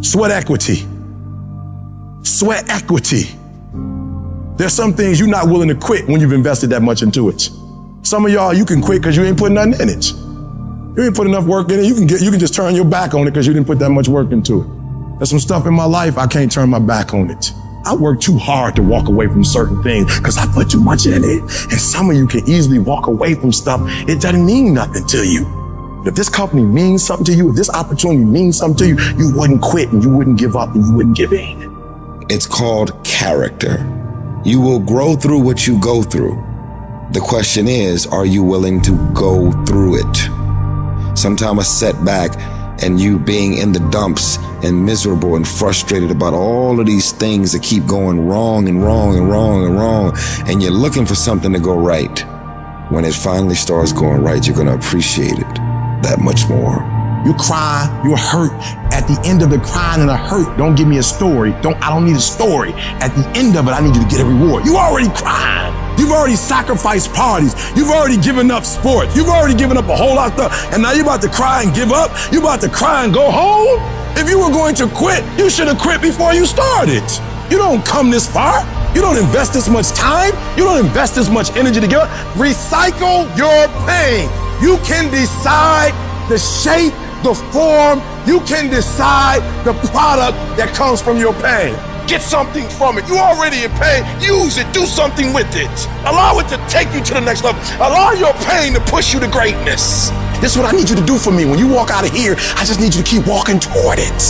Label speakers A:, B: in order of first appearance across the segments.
A: Sweat equity. Sweat equity. There's some things you're not willing to quit when you've invested that much into it. Some of y'all, you can quit because you ain't putting nothing in it. You ain't put enough work in it. You can just turn your back on it because you didn't put that much work into it. There's some stuff in my life, I can't turn my back on it. I work too hard to walk away from certain things because I put too much in it. And some of you can easily walk away from stuff. It doesn't mean nothing to you. If this company means something to you, if this opportunity means something to you, you wouldn't quit and you wouldn't give up and you wouldn't give in.
B: It's called character. You will grow through what you go through. The question is, are you willing to go through it? Sometimes a setback and you being in the dumps and miserable and frustrated about all of these things that keep going wrong and wrong and wrong and wrong, and you're looking for something to go right. When it finally starts going right, you're gonna appreciate it that much more.
A: You cry, you're hurt. At the end of the crying and the hurt, don't give me a story. I don't need a story. At the end of it, I need you to get a reward. You already cried. You've already sacrificed parties. You've already given up sports. You've already given up a whole lot of stuff. And now you're about to cry and give up. You're about to cry and go home. If you were going to quit, you should have quit before you started. You don't come this far. You don't invest this much time. You don't invest this much energy to give up. Recycle your pain. You can decide the shape, the form. You can decide the product that comes from your pain. Get something from it. You already in pain. Use it. Do something with it. Allow it to take you to the next level. Allow your pain to push you to greatness. This is what I need you to do for me. When you walk out of here, I just need you to keep walking toward it.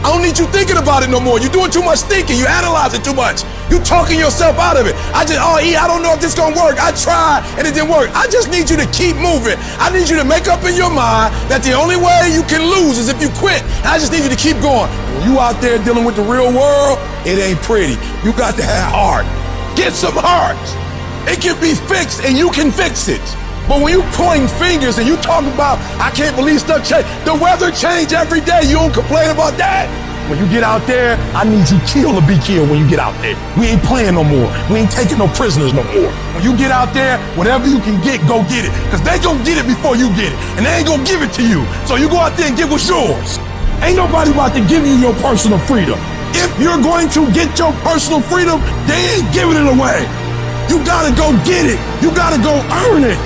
A: I don't need you thinking about it no more. You're doing too much thinking. You analyze it too much. You talking yourself out of it. I don't know if this gonna work. I tried and it didn't work. I just need you to keep moving. I need you to make up in your mind that the only way you can lose is if you quit. And I just need you to keep going. When you out there dealing with the real world, it ain't pretty. You got to have heart. Get some heart. It can be fixed and you can fix it. But when you pointing fingers and you talking about, I can't believe stuff change. The weather change every day. You don't complain about that. When you get out there, I need you kill or be killed when you get out there. We ain't playing no more. We ain't taking no prisoners no more. When you get out there, whatever you can get, go get it. Because they gonna get it before you get it. And they ain't gonna give it to you. So you go out there and get what's yours. Ain't nobody about to give you your personal freedom. If you're going to get your personal freedom, they ain't giving it away. You gotta go get it. You gotta go earn it.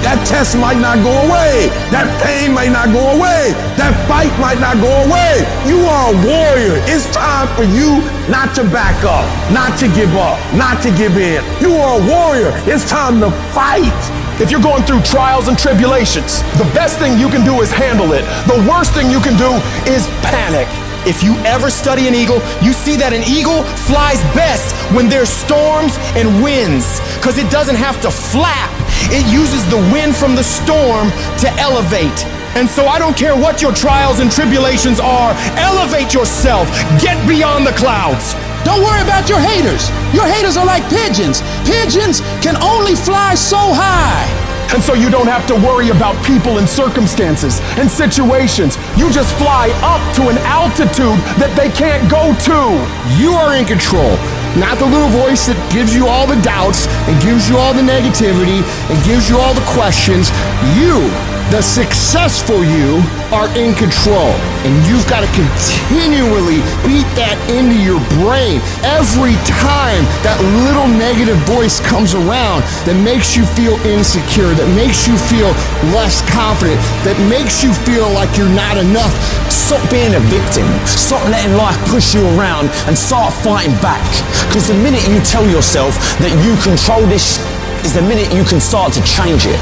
A: That test might not go away. That pain might not go away. That fight might not go away. You are a warrior. It's time for you not to back up, not to give up, not to give in. You are a warrior. It's time to fight.
C: If you're going through trials and tribulations, the best thing you can do is handle it. The worst thing you can do is panic. If you ever study an eagle, you see that an eagle flies best when there's storms and winds, because it doesn't have to flap. It uses the wind from the storm to elevate. And so I don't care what your trials and tribulations are, elevate yourself, get beyond the clouds.
D: Don't worry about your haters. Your haters are like pigeons. Pigeons can only fly so high.
C: And so you don't have to worry about people and circumstances and situations. You just fly up to an altitude that they can't go to.
E: You are in control. Not the little voice that gives you all the doubts and gives you all the negativity and gives you all the questions. You, the successful you, are in control. And you've got to continually beat that into your brain every time that little negative voice comes around that makes you feel insecure, that makes you feel less confident, that makes you feel like you're not enough.
F: Stop being a victim. Stop letting life push you around and start fighting back. Because the minute you tell yourself that you control this is the minute you can start to change it.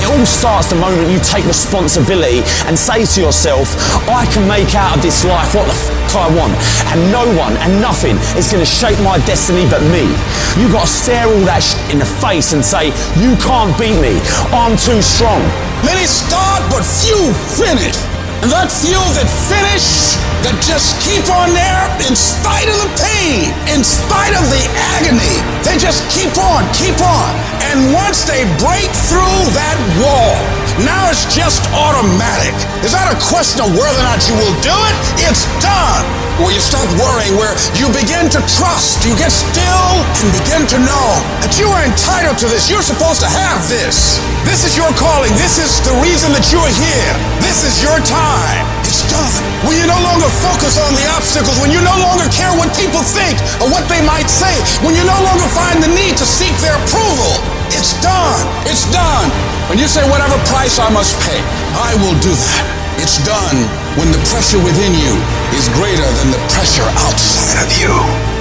F: It all starts the moment you take responsibility and say to yourself, I can make out of this life what the I want, and no one and nothing is going to shape my destiny but me. You got to stare all that in the face and say, you can't beat me, I'm too strong.
G: Many start, but few finish. And that few that finish, that just keep on there in spite of the pain, in spite of the agony, they just keep on. And once they break through that wall, now it's just automatic. It's not a question of whether or not you will do it, it's done. Where you stop worrying, where you begin to trust, you get still and begin to know that you are entitled to this. You're supposed to have this. This is your calling. This is the reason that you're here. This is your time. It's done. done. When you no longer focus on the obstacles, when you no longer care what people think or what they might say, when you no longer find the need to seek their approval, it's done. It's done. When you say whatever price I must pay, I will do that. It's done when the pressure within you is greater than the pressure outside of you.